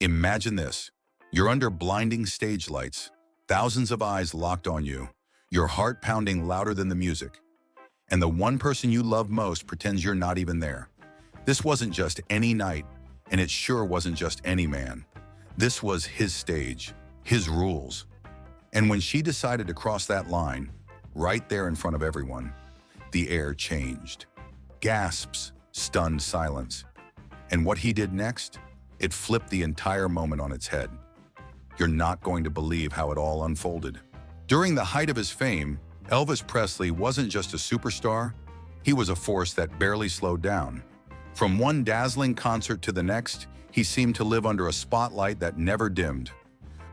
Imagine this. You're under blinding stage lights, thousands of eyes locked on you, your heart pounding louder than the music, and the one person you love most pretends you're not even there. This wasn't just any night, and it sure wasn't just any man. This was his stage, his rules. And when she decided to cross that line, right there in front of everyone, the air changed. Gasps, stunned silence. And what he did next? It flipped the entire moment on its head. You're not going to believe how it all unfolded. During the height of his fame, Elvis Presley wasn't just a superstar, he was a force that barely slowed down. From one dazzling concert to the next, he seemed to live under a spotlight that never dimmed.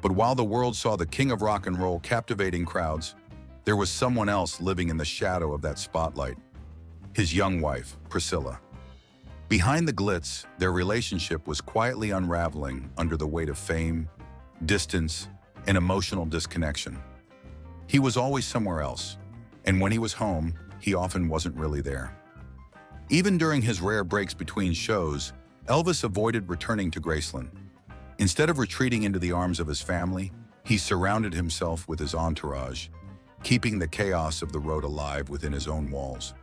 But while the world saw the king of rock and roll captivating crowds, there was someone else living in the shadow of that spotlight. His young wife, Priscilla. Behind the glitz, their relationship was quietly unraveling under the weight of fame, distance, and emotional disconnection. He was always somewhere else, and when he was home, he often wasn't really there. Even during his rare breaks between shows, Elvis avoided returning to Graceland. Instead of retreating into the arms of his family, he surrounded himself with his entourage, keeping the chaos of the road alive within his own walls.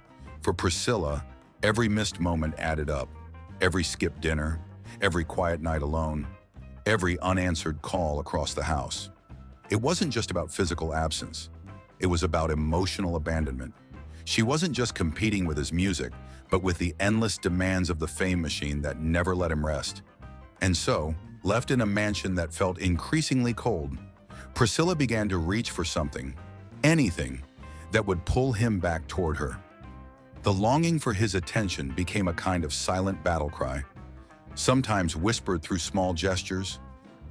For Priscilla, every missed moment added up. Every skipped dinner, every quiet night alone, every unanswered call across the house. It wasn't just about physical absence. It was about emotional abandonment. She wasn't just competing with his music, but with the endless demands of the fame machine that never let him rest. And so, left in a mansion that felt increasingly cold, Priscilla began to reach for something, anything, that would pull him back toward her. The longing for his attention became a kind of silent battle cry, sometimes whispered through small gestures,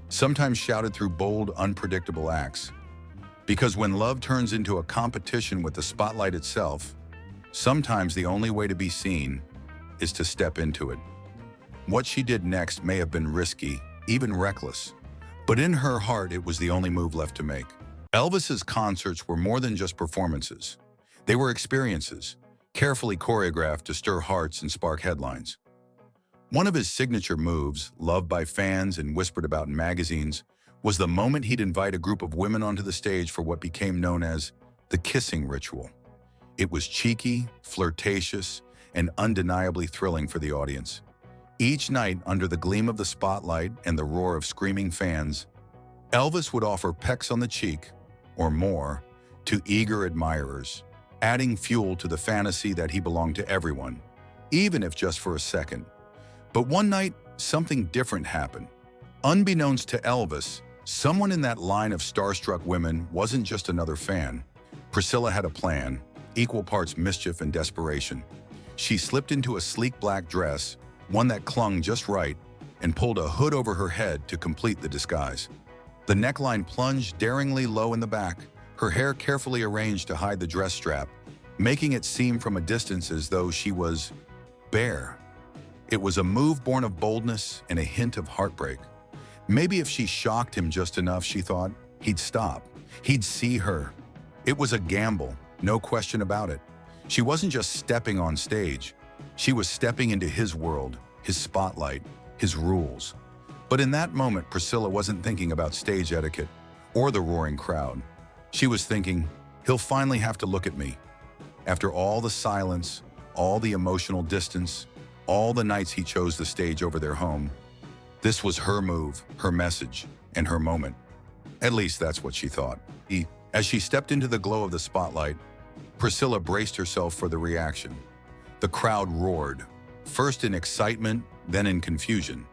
sometimes shouted through bold, unpredictable acts. Because when love turns into a competition with the spotlight itself, sometimes the only way to be seen is to step into it. What she did next may have been risky, even reckless, but in her heart it was the only move left to make. Elvis's concerts were more than just performances. They were experiences, carefully choreographed to stir hearts and spark headlines. One of his signature moves, loved by fans and whispered about in magazines, was the moment he'd invite a group of women onto the stage for what became known as the kissing ritual. It was cheeky, flirtatious, and undeniably thrilling for the audience. Each night, under the gleam of the spotlight and the roar of screaming fans, Elvis would offer pecks on the cheek, or more, to eager admirers, adding fuel to the fantasy that he belonged to everyone, even if just for a second. But one night, something different happened. Unbeknownst to Elvis, someone in that line of starstruck women wasn't just another fan. Priscilla had a plan, equal parts mischief and desperation. She slipped into a sleek black dress, one that clung just right, and pulled a hood over her head to complete the disguise. The neckline plunged daringly low in the back, her hair carefully arranged to hide the dress strap, making it seem from a distance as though she was bare. It was a move born of boldness and a hint of heartbreak. Maybe if she shocked him just enough, she thought, he'd stop. He'd see her. It was a gamble, no question about it. She wasn't just stepping on stage. She was stepping into his world, his spotlight, his rules. But in that moment, Priscilla wasn't thinking about stage etiquette or the roaring crowd. She was thinking, he'll finally have to look at me. After all the silence, all the emotional distance, all the nights he chose the stage over their home, this was her move, her message, and her moment. At least that's what she thought. As she stepped into the glow of the spotlight, Priscilla braced herself for the reaction. The crowd roared, first in excitement, then in confusion.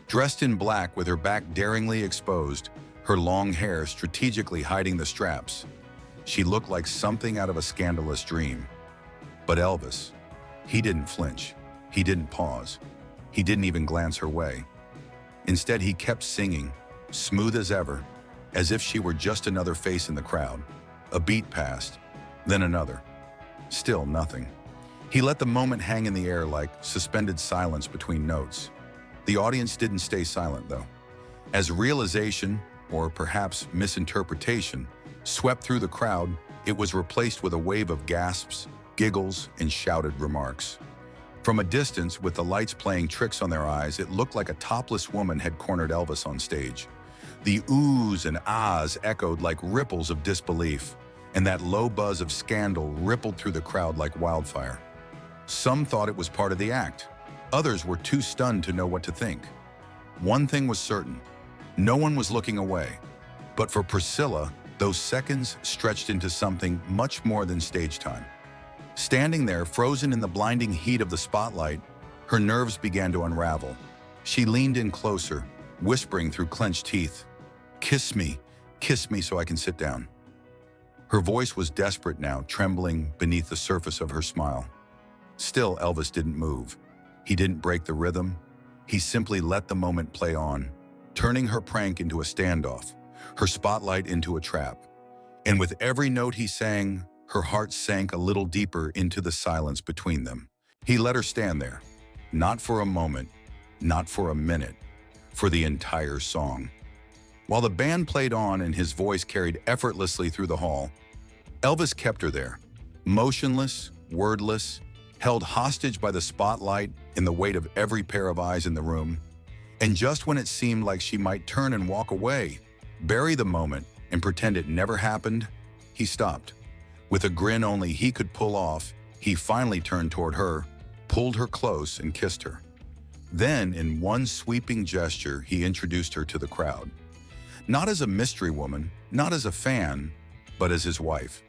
Dressed in black with her back daringly exposed, her long hair strategically hiding the straps, she looked like something out of a scandalous dream. But Elvis, he didn't flinch. He didn't pause. He didn't even glance her way. Instead, he kept singing, smooth as ever, as if she were just another face in the crowd. A beat passed, then another. Still nothing. He let the moment hang in the air like suspended silence between notes. The audience didn't stay silent, though. As realization, or perhaps misinterpretation, swept through the crowd, it was replaced with a wave of gasps, giggles, and shouted remarks. From a distance, with the lights playing tricks on their eyes, it looked like a topless woman had cornered Elvis on stage. The oohs and ahs echoed like ripples of disbelief, and that low buzz of scandal rippled through the crowd like wildfire. Some thought it was part of the act. Others were too stunned to know what to think. One thing was certain: no one was looking away. But for Priscilla, those seconds stretched into something much more than stage time. Standing there, frozen in the blinding heat of the spotlight, her nerves began to unravel. She leaned in closer, whispering through clenched teeth, kiss me so I can sit down." Her voice was desperate now, trembling beneath the surface of her smile. Still, Elvis didn't move. He didn't break the rhythm. He simply let the moment play on, turning her prank into a standoff, her spotlight into a trap. And with every note he sang, her heart sank a little deeper into the silence between them. He let her stand there, not for a moment, not for a minute, for the entire song. While the band played on and his voice carried effortlessly through the hall, Elvis kept her there, motionless, wordless, held hostage by the spotlight and the weight of every pair of eyes in the room. And just when it seemed like she might turn and walk away, bury the moment, and pretend it never happened, he stopped. With a grin only he could pull off, he finally turned toward her, pulled her close, and kissed her. Then, in one sweeping gesture, he introduced her to the crowd. Not as a mystery woman, not as a fan, but as his wife.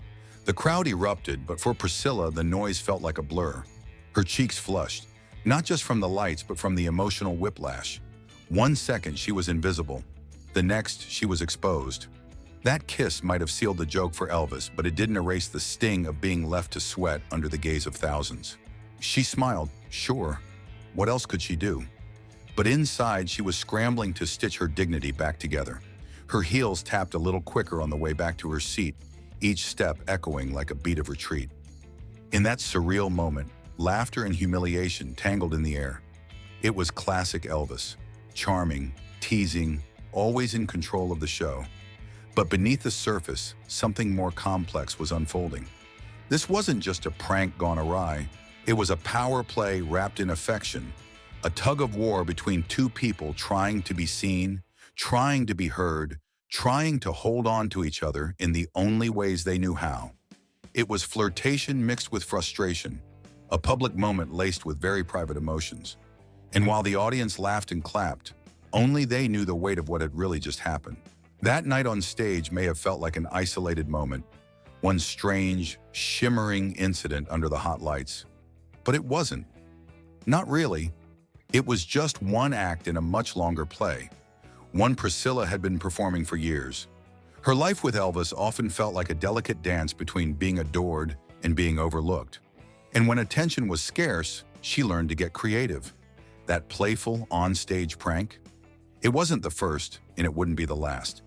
The crowd erupted, but for Priscilla, the noise felt like a blur. Her cheeks flushed, not just from the lights, but from the emotional whiplash. 1 second, she was invisible. The next, she was exposed. That kiss might have sealed the joke for Elvis, but it didn't erase the sting of being left to sweat under the gaze of thousands. She smiled, sure. What else could she do? But inside, she was scrambling to stitch her dignity back together. Her heels tapped a little quicker on the way back to her seat, each step echoing like a beat of retreat. In that surreal moment, laughter and humiliation tangled in the air. It was classic Elvis, charming, teasing, always in control of the show. But beneath the surface, something more complex was unfolding. This wasn't just a prank gone awry. It was a power play wrapped in affection, a tug of war between two people trying to be seen, trying to be heard, trying to hold on to each other in the only ways they knew how. It was flirtation mixed with frustration, a public moment laced with very private emotions. And while the audience laughed and clapped, only they knew the weight of what had really just happened. That night on stage may have felt like an isolated moment, one strange, shimmering incident under the hot lights. But it wasn't. Not really. It was just one act in a much longer play, one Priscilla had been performing for years. Her life with Elvis often felt like a delicate dance between being adored and being overlooked. And when attention was scarce, she learned to get creative. That playful, on-stage prank? It wasn't the first, and it wouldn't be the last.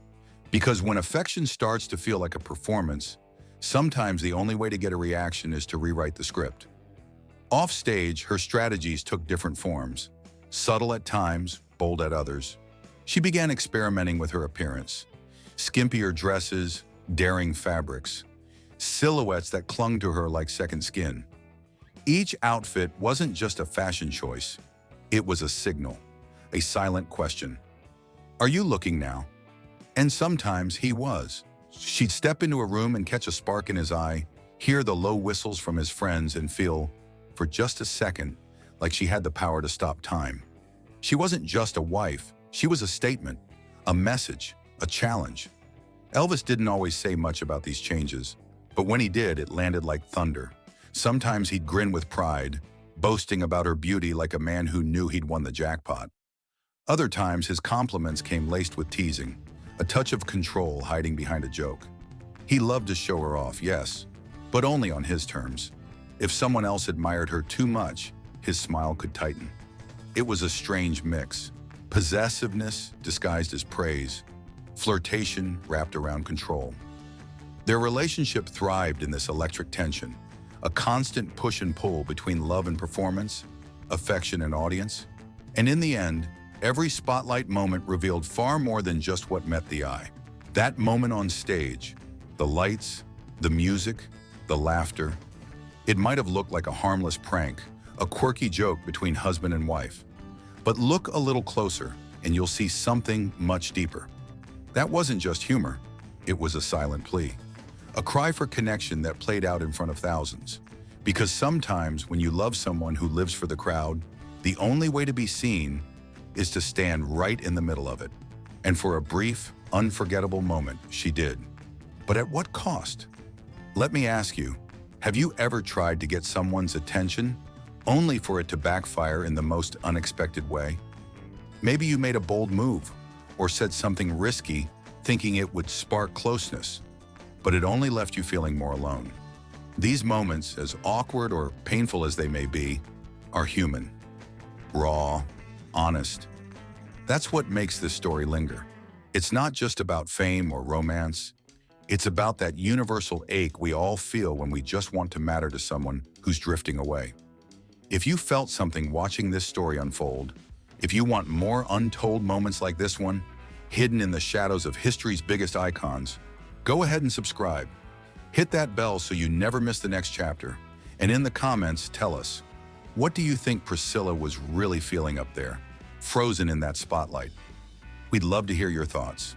Because when affection starts to feel like a performance, sometimes the only way to get a reaction is to rewrite the script. Off stage, her strategies took different forms. Subtle at times, bold at others. She began experimenting with her appearance. Skimpier dresses, daring fabrics, silhouettes that clung to her like second skin. Each outfit wasn't just a fashion choice. It was a signal, a silent question. Are you looking now? And sometimes he was. She'd step into a room and catch a spark in his eye, hear the low whistles from his friends, and feel, for just a second, like she had the power to stop time. She wasn't just a wife, she was a statement, a message, a challenge. Elvis didn't always say much about these changes, but when he did, it landed like thunder. Sometimes he'd grin with pride, boasting about her beauty like a man who knew he'd won the jackpot. Other times, his compliments came laced with teasing, a touch of control hiding behind a joke. He loved to show her off, yes, but only on his terms. If someone else admired her too much, his smile could tighten. It was a strange mix. Possessiveness disguised as praise, flirtation wrapped around control. Their relationship thrived in this electric tension, a constant push and pull between love and performance, affection and audience. And in the end, every spotlight moment revealed far more than just what met the eye. That moment on stage, the lights, the music, the laughter, it might have looked like a harmless prank, a quirky joke between husband and wife. But look a little closer and you'll see something much deeper. That wasn't just humor, it was a silent plea. A cry for connection that played out in front of thousands. Because sometimes when you love someone who lives for the crowd, the only way to be seen is to stand right in the middle of it. And for a brief, unforgettable moment, she did. But at what cost? Let me ask you, have you ever tried to get someone's attention only for it to backfire in the most unexpected way? Maybe you made a bold move or said something risky thinking it would spark closeness, but it only left you feeling more alone. These moments, as awkward or painful as they may be, are human, raw, honest. That's what makes this story linger. It's not just about fame or romance. It's about that universal ache we all feel when we just want to matter to someone who's drifting away. If you felt something watching this story unfold, if you want more untold moments like this one, hidden in the shadows of history's biggest icons, go ahead and subscribe. Hit that bell so you never miss the next chapter. And in the comments, tell us, what do you think Priscilla was really feeling up there, frozen in that spotlight? We'd love to hear your thoughts.